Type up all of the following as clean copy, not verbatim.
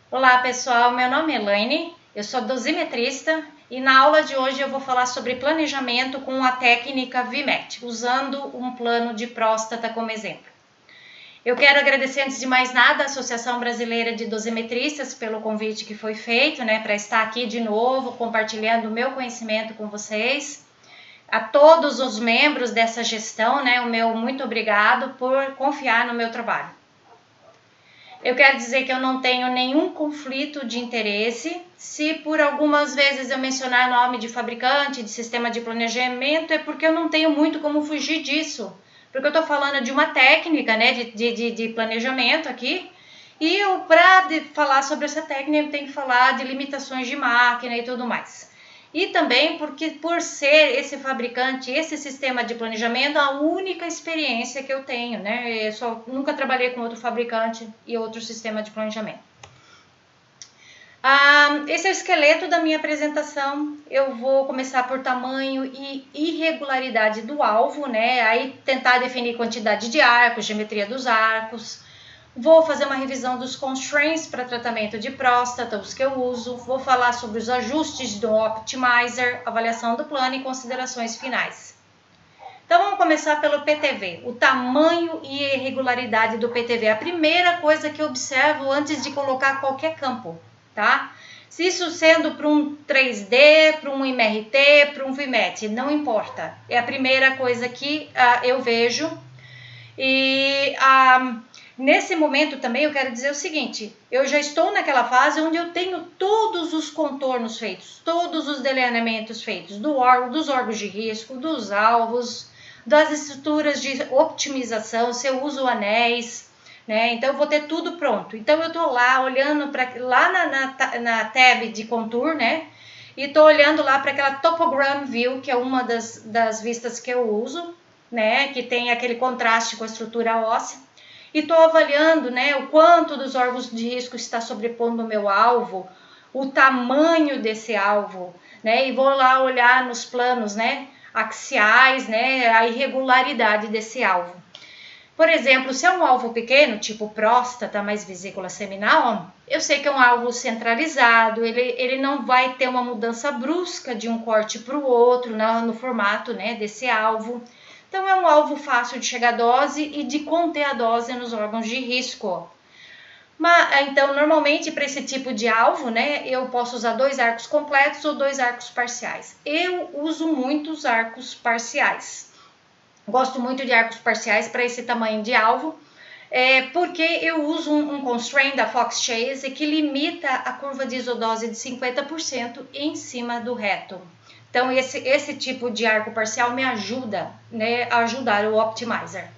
Olá pessoal, meu nome é Elaine, eu sou dosimetrista e na aula de hoje eu vou falar sobre planejamento com a técnica VMAT, usando um plano de próstata como exemplo. Eu quero agradecer antes de mais nada a Associação Brasileira de Dosimetristas pelo convite que foi feito, para estar aqui de novo compartilhando o meu conhecimento com vocês. A todos os membros dessa gestão, o meu muito obrigado por confiar no meu trabalho. Eu quero dizer que eu não tenho nenhum conflito de interesse. Se por algumas vezes eu mencionar nome de fabricante, de sistema de planejamento, é porque eu não tenho muito como fugir disso. Porque eu estou falando de uma técnica, de planejamento aqui. E para falar sobre essa técnica, eu tenho que falar de limitações de máquina e tudo mais. E também porque por ser esse fabricante, esse sistema de planejamento, a única experiência que eu tenho, Eu nunca trabalhei com outro fabricante e outro sistema de planejamento. Esse é o esqueleto da minha apresentação. Eu vou começar por tamanho e irregularidade do alvo, Aí tentar definir quantidade de arcos, geometria dos arcos. Vou fazer uma revisão dos constraints para tratamento de próstata, os que eu uso. Vou falar sobre os ajustes do Optimizer, avaliação do plano e considerações finais. Então vamos começar pelo PTV, o tamanho e irregularidade do PTV. A primeira coisa que eu observo antes de colocar qualquer campo, tá? Se isso sendo para um 3D, para um MRT, para um VMAT, não importa. É a primeira coisa que eu vejo. Nesse momento também eu quero dizer o seguinte, eu já estou naquela fase onde eu tenho todos os contornos feitos, todos os delineamentos feitos, dos órgãos de risco, dos alvos, das estruturas de optimização, se eu uso anéis, Então eu vou ter tudo pronto. Então eu estou lá olhando lá na tab de contour, E estou olhando lá para aquela Topogram View, que é uma das vistas que eu uso, Que tem aquele contraste com a estrutura óssea. E estou avaliando, o quanto dos órgãos de risco está sobrepondo o meu alvo, o tamanho desse alvo, E vou lá olhar nos planos, axiais, a irregularidade desse alvo. Por exemplo, se é um alvo pequeno, tipo próstata mais vesícula seminal, eu sei que é um alvo centralizado, ele não vai ter uma mudança brusca de um corte para o outro no formato, desse alvo. Então, é um alvo fácil de chegar à dose e de conter a dose nos órgãos de risco. Então, normalmente, para esse tipo de alvo, eu posso usar 2 arcos completos ou 2 arcos parciais. Eu uso muitos arcos parciais. Gosto muito de arcos parciais para esse tamanho de alvo, porque eu uso um constraint da Fox Chase que limita a curva de isodose de 50% em cima do reto. Então, esse tipo de arco parcial me ajuda a ajudar o Optimizer.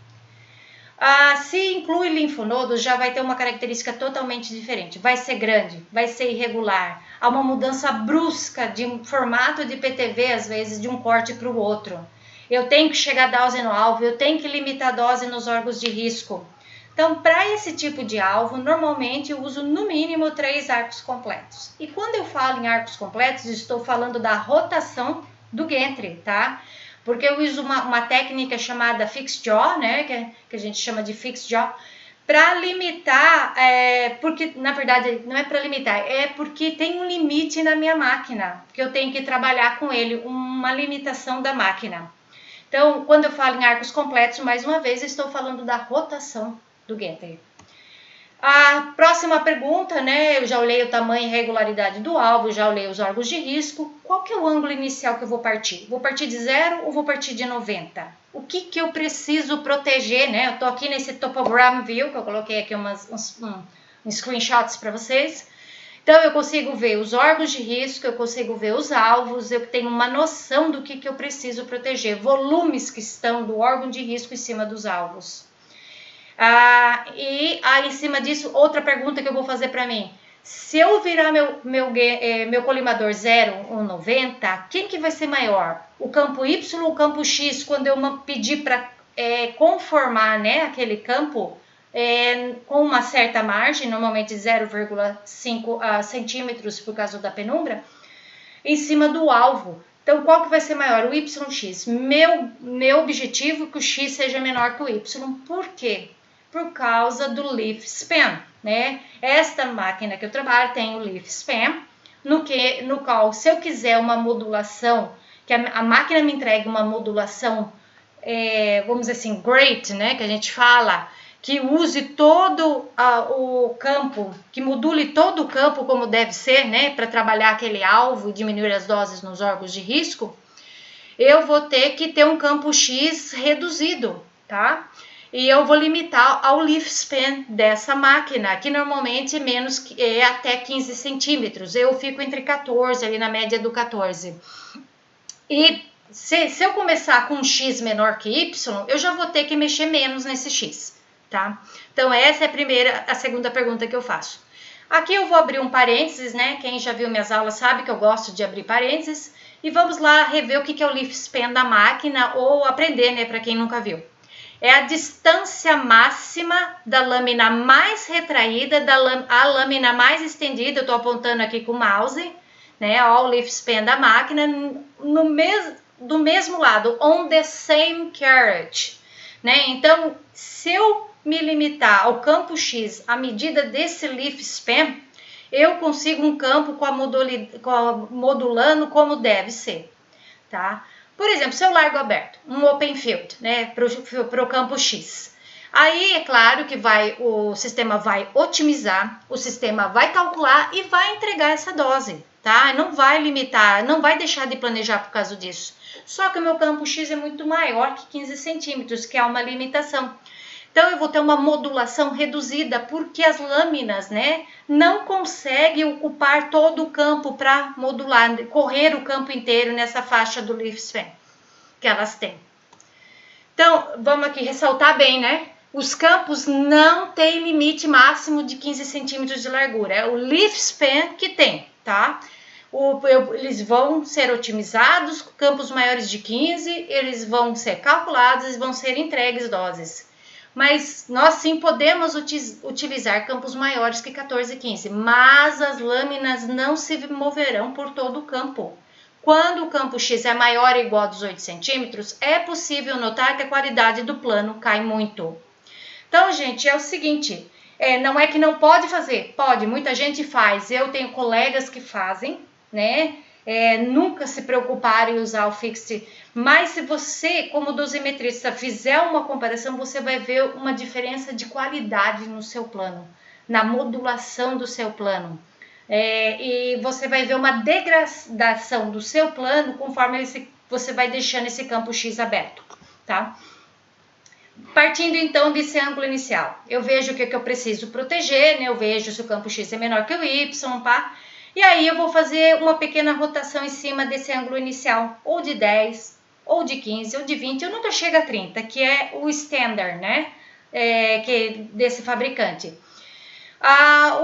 Se inclui linfonodos, já vai ter uma característica totalmente diferente. Vai ser grande, vai ser irregular. Há uma mudança brusca de um formato de PTV, às vezes, de um corte para o outro. Eu tenho que chegar a dose no alvo, eu tenho que limitar a dose nos órgãos de risco. Então, para esse tipo de alvo, normalmente eu uso no mínimo 3 arcos completos. E quando eu falo em arcos completos, estou falando da rotação do gantry, tá? Porque eu uso uma técnica chamada fixed jaw, que a gente chama de fixed jaw, para limitar, porque na verdade não é para limitar, é porque tem um limite na minha máquina, que eu tenho que trabalhar com ele, uma limitação da máquina. Então, quando eu falo em arcos completos, mais uma vez, estou falando da rotação do gantry. A próxima pergunta, eu já olhei o tamanho e regularidade do alvo, já olhei os órgãos de risco. Qual que é o ângulo inicial que eu vou partir? Vou partir de 0 ou vou partir de 90? O que eu preciso proteger, Eu estou aqui nesse Topogram View, que eu coloquei aqui uns screenshots para vocês. Então, eu consigo ver os órgãos de risco, eu consigo ver os alvos, eu tenho uma noção do que eu preciso proteger, volumes que estão do órgão de risco em cima dos alvos. Em cima disso, outra pergunta que eu vou fazer para mim. Se eu virar meu colimador 0 ou 90, quem que vai ser maior? O campo Y ou o campo X, quando eu pedir para conformar aquele campo com uma certa margem, normalmente 0,5 centímetros por causa da penumbra, em cima do alvo. Então, qual que vai ser maior? O YX. Meu objetivo é que o X seja menor que o Y. Por quê? por causa do leaf span, né? Esta máquina que eu trabalho tem o leaf span, no qual, se eu quiser uma modulação, que a máquina me entregue uma modulação, vamos dizer assim, great, né? Que a gente fala, que use todo o campo, que module todo o campo como deve ser, né? Para trabalhar aquele alvo e diminuir as doses nos órgãos de risco, eu vou ter que ter um campo X reduzido, tá? E eu vou limitar ao leaf span dessa máquina, que normalmente é até 15 centímetros. Eu fico entre 14, ali na média do 14. E se eu começar com um X menor que Y, eu já vou ter que mexer menos nesse X, tá? Então, essa é a segunda pergunta que eu faço. Aqui eu vou abrir um parênteses, né? Quem já viu minhas aulas sabe que eu gosto de abrir parênteses. E vamos lá rever o que é o leaf span da máquina, ou aprender, né, para quem nunca viu. É a distância máxima da lâmina mais retraída a lâmina mais estendida. Eu estou apontando aqui com o mouse, né, ó, o leaf span da máquina do mesmo lado, on the same carriage, né? Então, se eu me limitar ao campo X à medida desse leaf span, eu consigo um campo modulando como deve ser, tá? Por exemplo, se eu largo aberto, um open field, né, para o campo X, aí é claro que o sistema vai otimizar, o sistema vai calcular e vai entregar essa dose, tá? Não vai limitar, não vai deixar de planejar por causa disso. Só que o meu campo X é muito maior que 15 centímetros, que é uma limitação. Então, eu vou ter uma modulação reduzida, porque as lâminas, né, não conseguem ocupar todo o campo para modular, correr o campo inteiro nessa faixa do leaf span que elas têm. Então, vamos aqui ressaltar bem, né? Os campos não têm limite máximo de 15 centímetros de largura. É o leaf span que tem, tá? Eles vão ser otimizados, campos maiores de 15, eles vão ser calculados e vão ser entregues doses. Mas nós sim podemos utilizar campos maiores que 14 e 15, mas as lâminas não se moverão por todo o campo. Quando o campo X é maior ou igual a 18 centímetros, é possível notar que a qualidade do plano cai muito. Então, gente, é o seguinte, não é que não pode fazer, pode, muita gente faz, eu tenho colegas que fazem, né? Nunca se preocupar em usar o fixed, mas se você, como dosimetrista, fizer uma comparação, você vai ver uma diferença de qualidade no seu plano, na modulação do seu plano. E você vai ver uma degradação do seu plano conforme você vai deixando esse campo X aberto, tá? Partindo então desse ângulo inicial, eu vejo o que eu preciso proteger, né? Eu vejo se o campo X é menor que o Y, pá. E aí eu vou fazer uma pequena rotação em cima desse ângulo inicial, ou de 10, ou de 15, ou de 20, eu nunca chego a 30, que é o standard, né? Desse fabricante.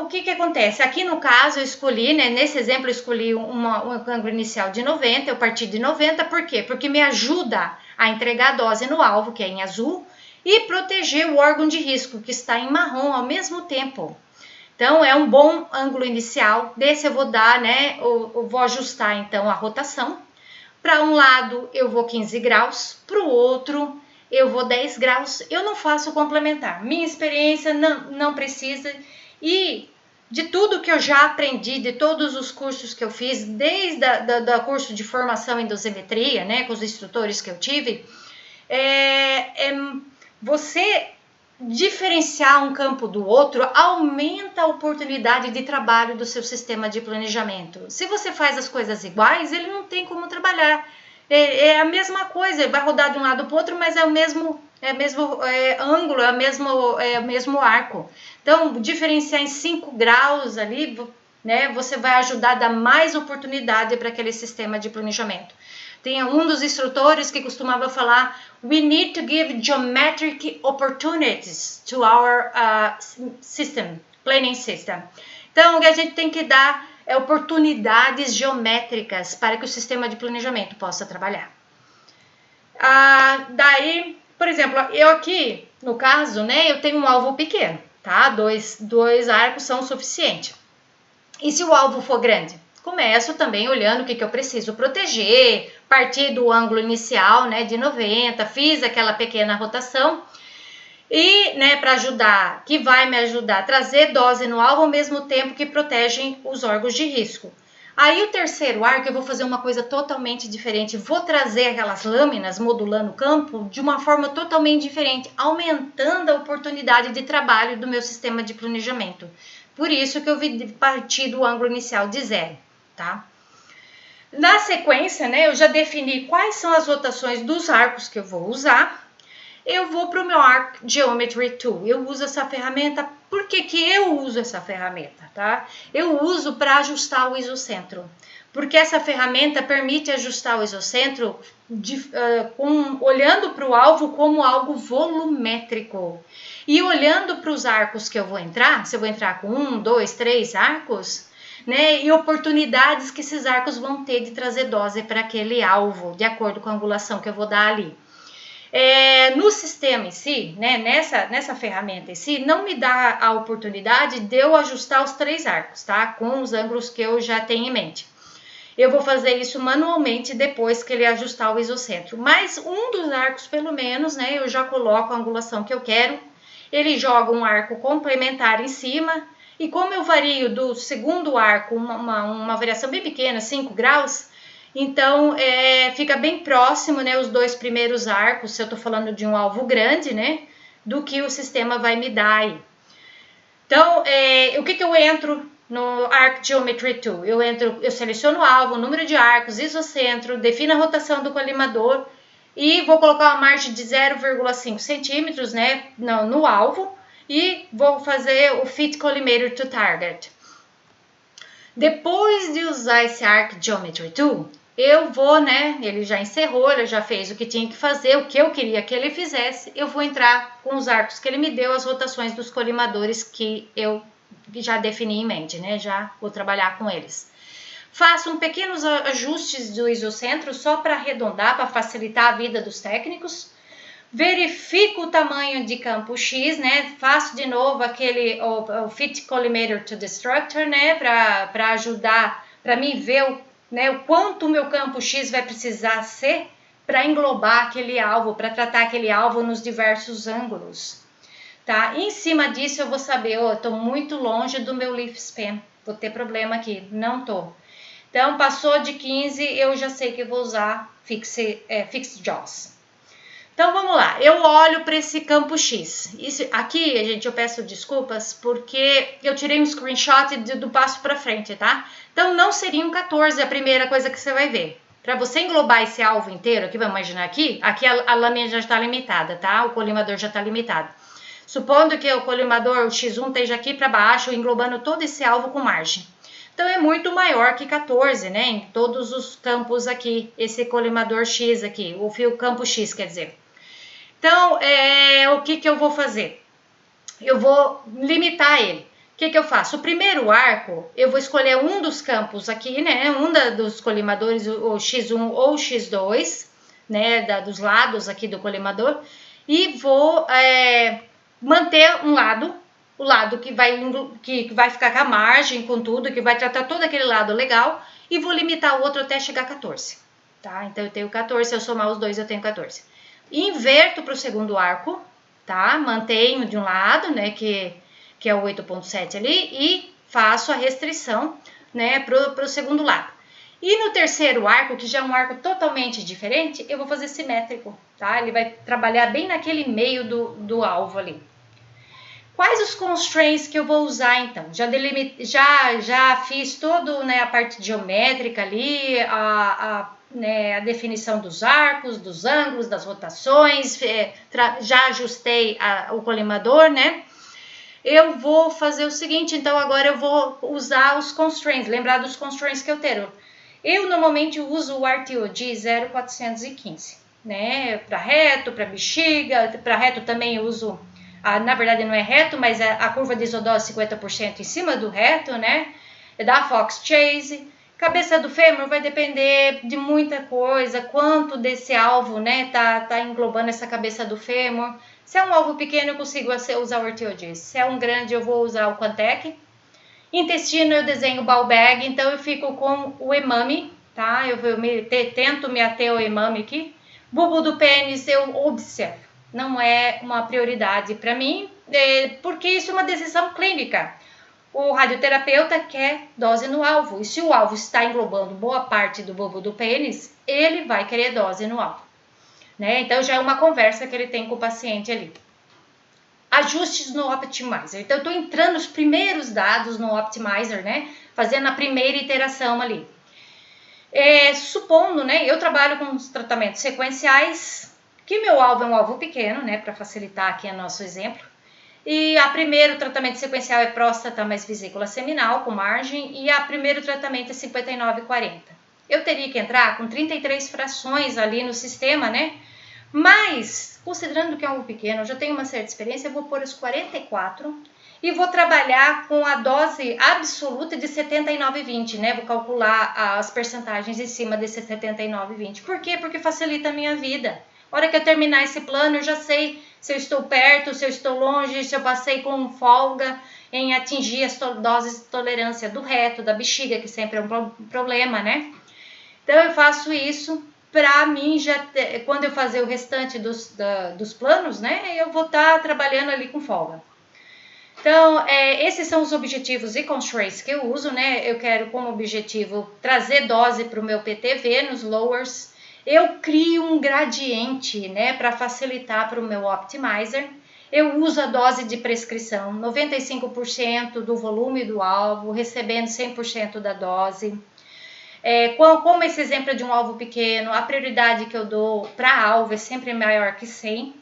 O que acontece? Aqui no caso eu escolhi, né? Nesse exemplo eu escolhi um ângulo inicial de 90, eu parti de 90, por quê? Porque me ajuda a entregar a dose no alvo, que é em azul, e proteger o órgão de risco, que está em marrom ao mesmo tempo. Então, é um bom ângulo inicial. Desse eu vou dar, né? Eu vou ajustar, então, a rotação. Para um lado, eu vou 15 graus. Para o outro, eu vou 10 graus. Eu não faço complementar. Minha experiência não precisa. E de tudo que eu já aprendi, de todos os cursos que eu fiz, desde o curso de formação em dosimetria, né? Com os instrutores que eu tive, você diferenciar um campo do outro aumenta a oportunidade de trabalho do seu sistema de planejamento. Se você faz as coisas iguais, ele não tem como trabalhar. É a mesma coisa, ele vai rodar de um lado para o outro, mas é o mesmo ângulo, é o mesmo arco. Então, diferenciar em 5 graus ali, né, você vai ajudar a dar mais oportunidade para aquele sistema de planejamento. Tem um dos instrutores que costumava falar: we need to give geometric opportunities to our system, planning system. Então, a gente tem que dar oportunidades geométricas para que o sistema de planejamento possa trabalhar. Daí, por exemplo, eu aqui, no caso, né, eu tenho um alvo pequeno, tá? Dois arcos são suficientes. E se o alvo for grande? Começo também olhando o que eu preciso proteger, partir do ângulo inicial, né, de 90, fiz aquela pequena rotação. E, né, para ajudar, que vai me ajudar a trazer dose no alvo ao mesmo tempo que protegem os órgãos de risco. Aí o terceiro arco eu vou fazer uma coisa totalmente diferente, vou trazer aquelas lâminas modulando o campo de uma forma totalmente diferente, aumentando a oportunidade de trabalho do meu sistema de planejamento. Por isso que eu vi partir do ângulo inicial de 0, tá? Na sequência, né, eu já defini quais são as rotações dos arcos que eu vou usar. Eu vou para o meu Arc Geometry Tool. Eu uso essa ferramenta. Por que eu uso essa ferramenta, tá? Eu uso para ajustar o isocentro. Porque essa ferramenta permite ajustar o isocentro olhando para o alvo como algo volumétrico. E olhando para os arcos que eu vou entrar, se eu vou entrar com 1, 2, 3 arcos, né? E oportunidades que esses arcos vão ter de trazer dose para aquele alvo, de acordo com a angulação que eu vou dar ali. No sistema em si, né, nessa ferramenta em si, não me dá a oportunidade de eu ajustar os 3 arcos, tá? Com os ângulos que eu já tenho em mente. Eu vou fazer isso manualmente depois que ele ajustar o isocentro. Mas um dos arcos, pelo menos, né, eu já coloco a angulação que eu quero. Ele joga um arco complementar em cima. E como eu vario do segundo arco, uma variação bem pequena, 5 graus, então fica bem próximo, né, os 2 primeiros arcos, se eu estou falando de um alvo grande, né, do que o sistema vai me dar aí. Então, o que eu entro no Arc Geometry Tool? Eu seleciono o alvo, o número de arcos, isocentro, defino a rotação do colimador e vou colocar uma margem de 0,5 centímetros, né, no alvo e vou fazer o Fit Collimator to Target. Depois de usar esse Arc Geometry Tool, eu vou, né, ele já encerrou, ele já fez o que tinha que fazer, o que eu queria que ele fizesse, eu vou entrar com os arcos que ele me deu, as rotações dos colimadores que eu já defini em mente, né, já vou trabalhar com eles. Faço pequenos ajustes do isocentro só para arredondar, para facilitar a vida dos técnicos. Verifico o tamanho de campo X, né, faço de novo o Fit Collimator to the Structure, né, para ajudar, para mim ver o quanto o meu campo X vai precisar ser para englobar aquele alvo, para tratar aquele alvo nos diversos ângulos, tá? E em cima disso eu vou saber, estou muito longe do meu leaf span, vou ter problema aqui, não estou. Então, passou de 15, eu já sei que eu vou usar Fixed Jaws. Então, vamos lá. Eu olho para esse campo X. Aqui, gente, eu peço desculpas porque eu tirei um screenshot do passo para frente, tá? Então, não seria um 14 a primeira coisa que você vai ver. Para você englobar esse alvo inteiro, aqui, vamos imaginar aqui a lâmina já está limitada, tá? O colimador já está limitado. Supondo que o colimador, o X1, esteja aqui para baixo, englobando todo esse alvo com margem. Então, é muito maior que 14, né? Em todos os campos aqui, esse colimador X aqui, o fio campo X, quer dizer. Então, o que eu vou fazer? Eu vou limitar ele. O que eu faço? O primeiro arco, eu vou escolher um dos campos aqui, né? Dos colimadores, o X1 ou o X2, né? Dos lados aqui do colimador. E vou manter um lado, o lado que vai ficar com a margem, com tudo, que vai tratar todo aquele lado legal. E vou limitar o outro até chegar a 14, tá? Então, eu tenho 14, se eu somar os dois, eu tenho 14. Inverto para o segundo arco, tá? Mantenho de um lado, né, que é o 8.7 ali, e faço a restrição, né, para o segundo lado. E no terceiro arco, que já é um arco totalmente diferente, eu vou fazer simétrico, tá? Ele vai trabalhar bem naquele meio do alvo ali. Quais os constraints que eu vou usar, então? Já fiz toda, né, a parte geométrica ali, a definição dos arcos, dos ângulos, das rotações, já ajustei o colimador, né? Eu vou fazer o seguinte, então agora eu vou usar os constraints, lembrar dos constraints que eu tenho. Eu normalmente uso o RTOD 0415, né? Para reto, para bexiga, para reto também eu uso, na verdade não é reto, mas a curva de isodose 50% em cima do reto, né? Da Fox Chase. Cabeça do fêmur vai depender de muita coisa, quanto desse alvo, né, tá englobando essa cabeça do fêmur. Se é um alvo pequeno, eu consigo usar o RTOD. Se é um grande, eu vou usar o Quantec. Intestino, eu desenho ball bag, então eu fico com o emame, tá? Eu tento me ater ao emame aqui. Bulbo do pênis, eu observo, não é uma prioridade para mim, porque isso é uma decisão clínica. O radioterapeuta quer dose no alvo, e se o alvo está englobando boa parte do bulbo do pênis, ele vai querer dose no alvo, né? Então já é uma conversa que ele tem com o paciente ali. Ajustes no Optimizer. Então eu estou entrando os primeiros dados no Optimizer, né? Fazendo a primeira iteração ali. Supondo, né? Eu trabalho com os tratamentos sequenciais, que meu alvo é um alvo pequeno, né? Para facilitar aqui o nosso exemplo. E o primeiro tratamento sequencial é próstata mais vesícula seminal com margem, e o primeiro tratamento é 59,40. Eu teria que entrar com 33 frações ali no sistema, né? Mas, considerando que é algo pequeno, eu já tenho uma certa experiência, eu vou pôr os 44 e vou trabalhar com a dose absoluta de 79,20, né? Vou calcular as percentagens em cima desse 79,20. Por quê? Porque facilita a minha vida. A hora que eu terminar esse plano, eu já sei se eu estou perto, se eu estou longe, se eu passei com folga em atingir as doses de tolerância do reto, da bexiga, que sempre é um problema, né? Então, eu faço isso para mim, quando eu fazer o restante dos planos, né? Eu vou estar trabalhando ali com folga. Então, esses são os objetivos e constraints que eu uso, né? Eu quero como objetivo trazer dose para o meu PTV nos lowers. Eu crio um gradiente, né, para facilitar para o meu Optimizer. Eu uso a dose de prescrição, 95% do volume do alvo, recebendo 100% da dose. Como esse exemplo é de um alvo pequeno, a prioridade que eu dou para alvo é sempre maior que 100,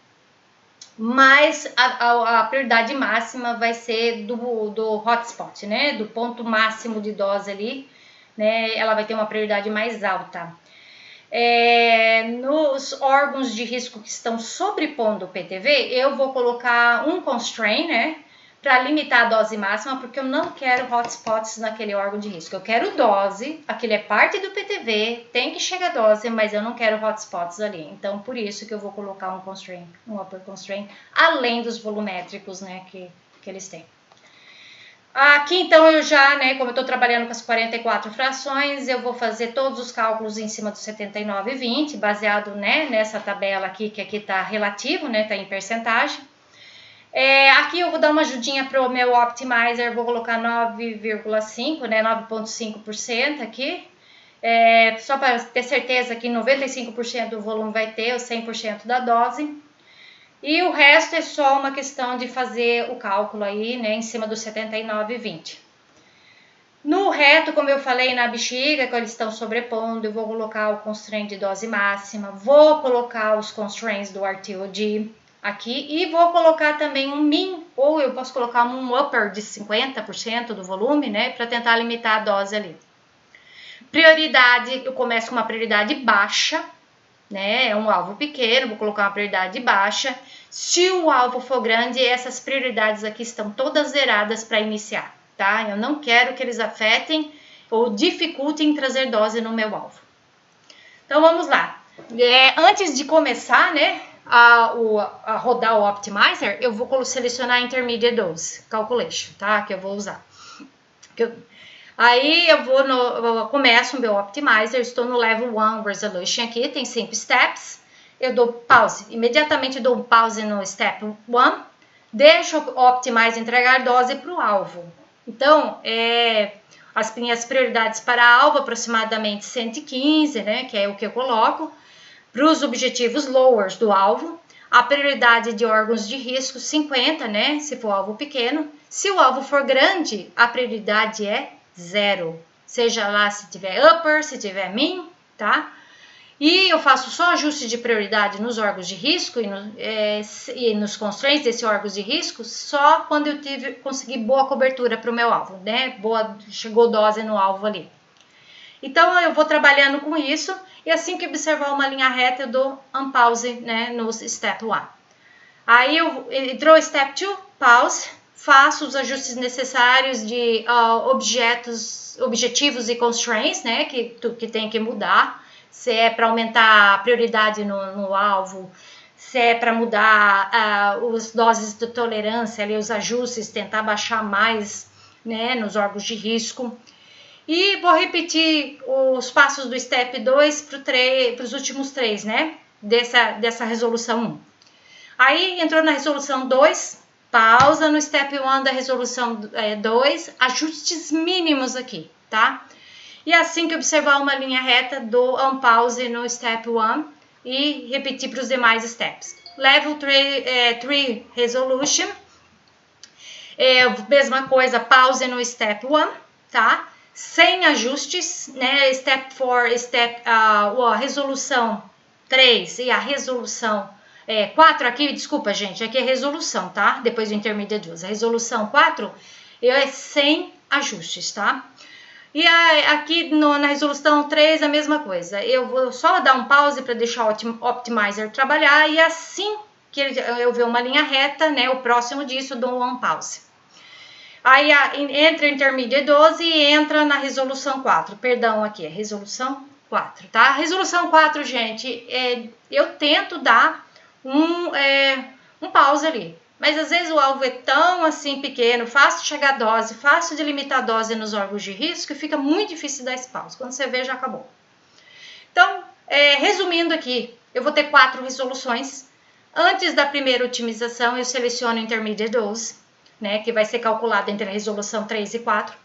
mas a prioridade máxima vai ser do hotspot, né, do ponto máximo de dose ali, né, ela vai ter uma prioridade mais alta. Nos órgãos de risco que estão sobrepondo o PTV, eu vou colocar um constraint, né, para limitar a dose máxima, porque eu não quero hotspots naquele órgão de risco. Eu quero dose, aquele é parte do PTV, tem que chegar a dose, mas eu não quero hotspots ali. Então, por isso que eu vou colocar um constraint, um upper constraint, além dos volumétricos, né, que eles têm. Aqui, então, eu já, né, como eu estou trabalhando com as 44 frações, eu vou fazer todos os cálculos em cima do 79,20, baseado, né, nessa tabela aqui, que aqui está relativo, né, está em percentagem. Aqui eu vou dar uma ajudinha para o meu Optimizer, vou colocar 9,5, né, 9,5% aqui. Só para ter certeza que 95% do volume vai ter, o 100% da dose. E o resto é só uma questão de fazer o cálculo aí, né, em cima do 79,20. No reto, como eu falei, na bexiga, que eles estão sobrepondo, eu vou colocar o constraint de dose máxima, vou colocar os constraints do RTOD aqui e vou colocar também um min, ou eu posso colocar um upper de 50% do volume, né, para tentar limitar a dose ali. Prioridade, eu começo com uma prioridade baixa, né, é um alvo pequeno, vou colocar uma prioridade baixa. Se o alvo for grande, essas prioridades aqui estão todas zeradas para iniciar, tá? Eu não quero que eles afetem ou dificultem trazer dose no meu alvo. Então, vamos lá. Antes de começar, né, a rodar o Optimizer, eu vou selecionar Intermediate Dose Calculation, tá? Que eu vou usar. Aí eu começo o meu Optimizer, estou no Level 1 Resolution aqui, tem 5 steps. Eu dou pause, imediatamente dou um pause no Step 1, deixo o Optimizer entregar dose para o alvo. Então, as minhas prioridades para alvo, aproximadamente 115, né, que é o que eu coloco. Para os objetivos lowers do alvo, a prioridade de órgãos de risco 50, né, se for alvo pequeno. Se o alvo for grande, a prioridade é 0. Seja lá se tiver upper, se tiver min, tá? E eu faço só ajuste de prioridade nos órgãos de risco e nos constraints desses órgãos de risco só quando eu consegui boa cobertura para o meu alvo, né? Chegou dose no alvo ali. Então, eu vou trabalhando com isso e assim que observar uma linha reta, eu dou unpause, né, no Step 1. Aí, eu entrou Step 2, pause, faço os ajustes necessários de objetivos e constraints, né, que tem que mudar. Se é para aumentar a prioridade no alvo, se é para mudar as doses de tolerância, ali, os ajustes, tentar baixar mais, né, nos órgãos de risco. E vou repetir os passos do Step 2 para os últimos 3, né, dessa resolução 1. Aí entrou na resolução 2, pausa no step 1 da resolução 2, ajustes mínimos aqui, tá? E assim que observar uma linha reta, dou unpause no step 1 e repetir para os demais steps. Level 3 resolution, mesma coisa, pause no step 1, tá? Sem ajustes, né? Step 4, a resolução 3 e a resolução 4 aqui, desculpa gente, aqui é resolução, tá? Depois do intermediate use. A resolução 4 é sem ajustes, tá? E aqui na resolução 3 a mesma coisa. Eu vou só dar um pause para deixar o Optimizer trabalhar e assim que eu ver uma linha reta, né, o próximo disso, dou um pause. Aí entra Intermediate 12 e entra na resolução 4. Perdão, aqui é resolução 4, tá? Resolução 4, gente, eu tento dar um pause ali. Mas às vezes o alvo é tão assim pequeno, fácil de chegar a dose, fácil de limitar a dose nos órgãos de risco, que fica muito difícil dar esse pause. Quando você vê, já acabou. Então, resumindo aqui, eu vou ter 4 resoluções. Antes da primeira otimização, eu seleciono Intermediate Dose, né, que vai ser calculado entre a resolução 3 e 4.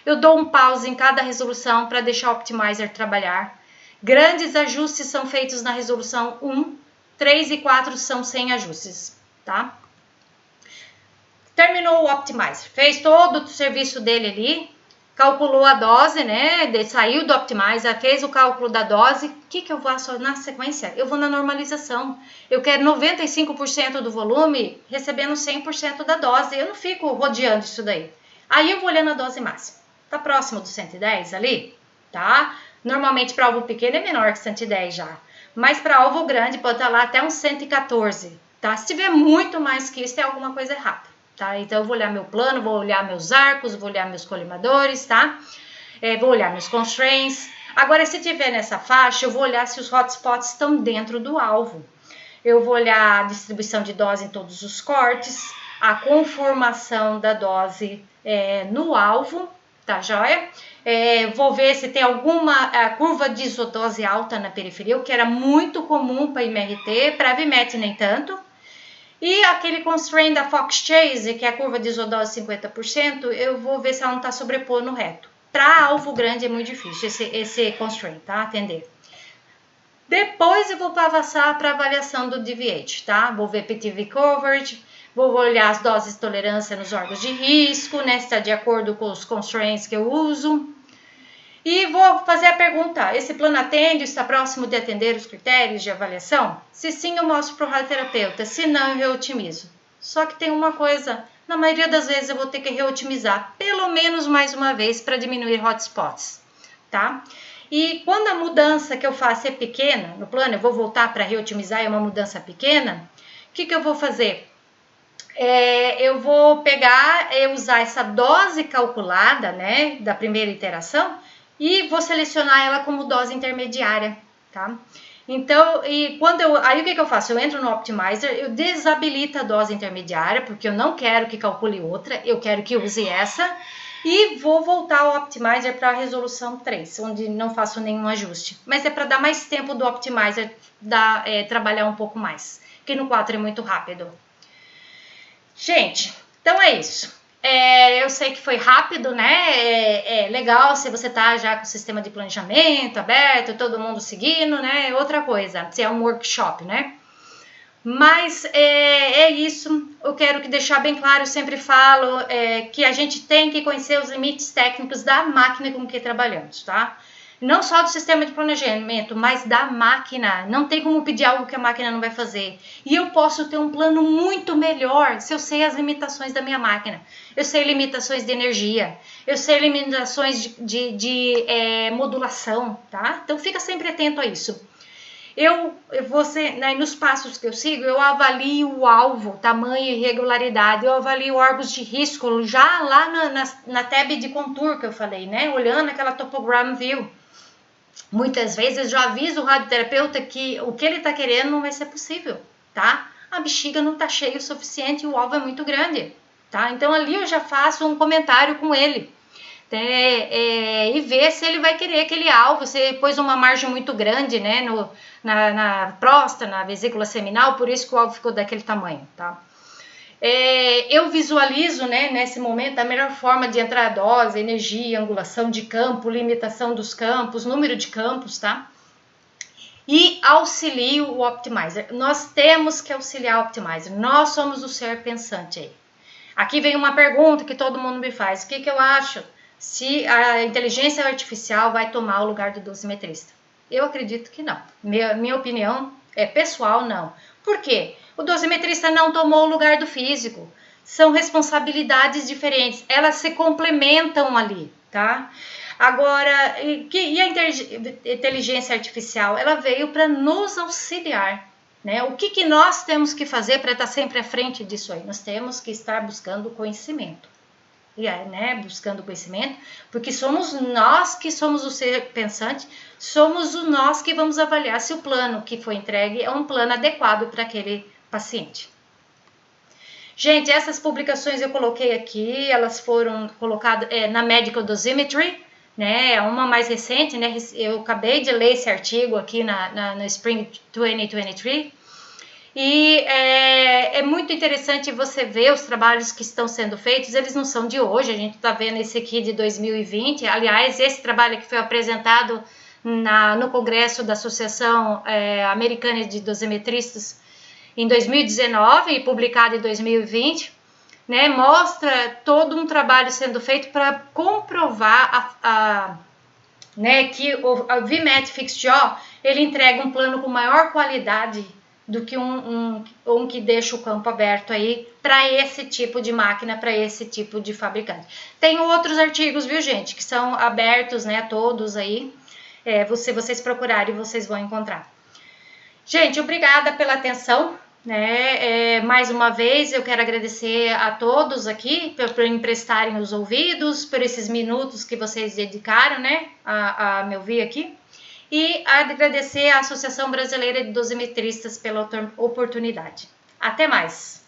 Eu dou um pause em cada resolução para deixar o Optimizer trabalhar. Grandes ajustes são feitos na resolução 1, 3 e 4 são sem ajustes, tá? Terminou o Optimizer, fez todo o serviço dele ali, calculou a dose, né? Saiu do Optimizer, fez o cálculo da dose. O que eu faço na sequência? Eu vou na normalização. Eu quero 95% do volume recebendo 100% da dose. Eu não fico rodeando isso daí. Aí eu vou olhando a dose máxima. Tá próximo do 110 ali? Tá? Normalmente para alvo pequeno é menor que 110 já. Mas para alvo grande pode estar lá até uns 114. Tá? Se tiver muito mais que isso, tem alguma coisa errada. Tá? Então, eu vou olhar meu plano, vou olhar meus arcos, vou olhar meus colimadores, tá? Vou olhar meus constraints. Agora, se tiver nessa faixa, eu vou olhar se os hotspots estão dentro do alvo. Eu vou olhar a distribuição de dose em todos os cortes, a conformação da dose no alvo, tá joia? Vou ver se tem alguma curva de isodose alta na periferia, o que era muito comum para MRT, para VMAT nem tanto. E aquele constraint da Fox Chase, que é a curva de isodose 50%, eu vou ver se ela não está sobrepondo no reto. Para alvo grande é muito difícil esse constraint, tá? Atender. Depois eu vou passar para avaliação do deviate, tá? Vou ver PTV coverage, vou olhar as doses de tolerância nos órgãos de risco, né? Se está de acordo com os constraints que eu uso. E vou fazer a pergunta, esse plano atende, está próximo de atender os critérios de avaliação? Se sim, eu mostro para o radioterapeuta, se não, eu reotimizo. Só que tem uma coisa, na maioria das vezes eu vou ter que reotimizar, pelo menos mais uma vez, para diminuir hotspots, tá? E quando a mudança que eu faço é pequena, no plano eu vou voltar para reotimizar, é uma mudança pequena, o que eu vou fazer? Eu vou pegar e usar essa dose calculada, né, da primeira iteração, e vou selecionar ela como dose intermediária, tá? Então, aí o que eu faço? Eu entro no Optimizer, eu desabilito a dose intermediária, porque eu não quero que calcule outra, eu quero que use essa, e vou voltar ao Optimizer para a resolução 3, onde não faço nenhum ajuste. Mas é para dar mais tempo do Optimizer trabalhar um pouco mais, que no 4 é muito rápido. Gente, então é isso. Eu sei que foi rápido, né? Legal se você tá já com o sistema de planejamento aberto, todo mundo seguindo, né? Outra coisa, se é um workshop, né? Mas é isso, eu quero deixar bem claro, eu sempre falo que a gente tem que conhecer os limites técnicos da máquina com que trabalhamos, tá? Não só do sistema de planejamento, mas da máquina. Não tem como pedir algo que a máquina não vai fazer. E eu posso ter um plano muito melhor se eu sei as limitações da minha máquina. Eu sei limitações de energia, eu sei limitações de modulação, tá? Então fica sempre atento a isso. Nos passos que eu sigo, eu avalio o alvo, tamanho e regularidade, eu avalio órgãos de risco já lá na tab de contour que eu falei, né? Olhando aquela topogram view. Muitas vezes eu já aviso o radioterapeuta que o que ele está querendo não vai ser possível, tá? A bexiga não está cheia o suficiente e o alvo é muito grande, tá? Então ali eu já faço um comentário com ele. e ver se ele vai querer aquele alvo. Você pôs uma margem muito grande, né, na próstata, na vesícula seminal, por isso que o alvo ficou daquele tamanho, tá? Eu visualizo, né, nesse momento a melhor forma de entrar a dose, energia, angulação de campo, limitação dos campos, número de campos, tá? E auxilio o Optimizer. Nós temos que auxiliar o Optimizer. Nós somos o ser pensante aí. Aqui vem uma pergunta que todo mundo me faz. O que eu acho se a inteligência artificial vai tomar o lugar do dosimetrista? Eu acredito que não. Minha opinião é pessoal, não. Por quê? O dosimetrista não tomou o lugar do físico. São responsabilidades diferentes. Elas se complementam ali, tá? Agora, e a inteligência artificial? Ela veio para nos auxiliar, né? O que nós temos que fazer para estar sempre à frente disso aí? Nós temos que estar buscando conhecimento. Né, buscando conhecimento, porque somos nós que somos o ser pensante, somos nós que vamos avaliar se o plano que foi entregue é um plano adequado para aquele paciente. Gente, essas publicações eu coloquei aqui, elas foram colocadas na Medical Dosimetry, né, uma mais recente, né, eu acabei de ler esse artigo aqui no Spring 2023, e é muito interessante você ver os trabalhos que estão sendo feitos. Eles não são de hoje, a gente está vendo esse aqui de 2020. Aliás, esse trabalho que foi apresentado no Congresso da Associação Americana de Dosimetristas em 2019 e publicado em 2020, né, mostra todo um trabalho sendo feito para comprovar né, que o VMAT Fixed Jaw ele entrega um plano com maior qualidade do que um que deixa o campo aberto aí para esse tipo de máquina, para esse tipo de fabricante. Tem outros artigos, viu, gente, que são abertos, né, todos aí. Se vocês procurarem, vocês vão encontrar. Gente, obrigada pela atenção, né? Mais uma vez, eu quero agradecer a todos aqui por emprestarem os ouvidos, por esses minutos que vocês dedicaram, né, a me ouvir aqui. E agradecer à Associação Brasileira de Dosimetristas pela oportunidade. Até mais!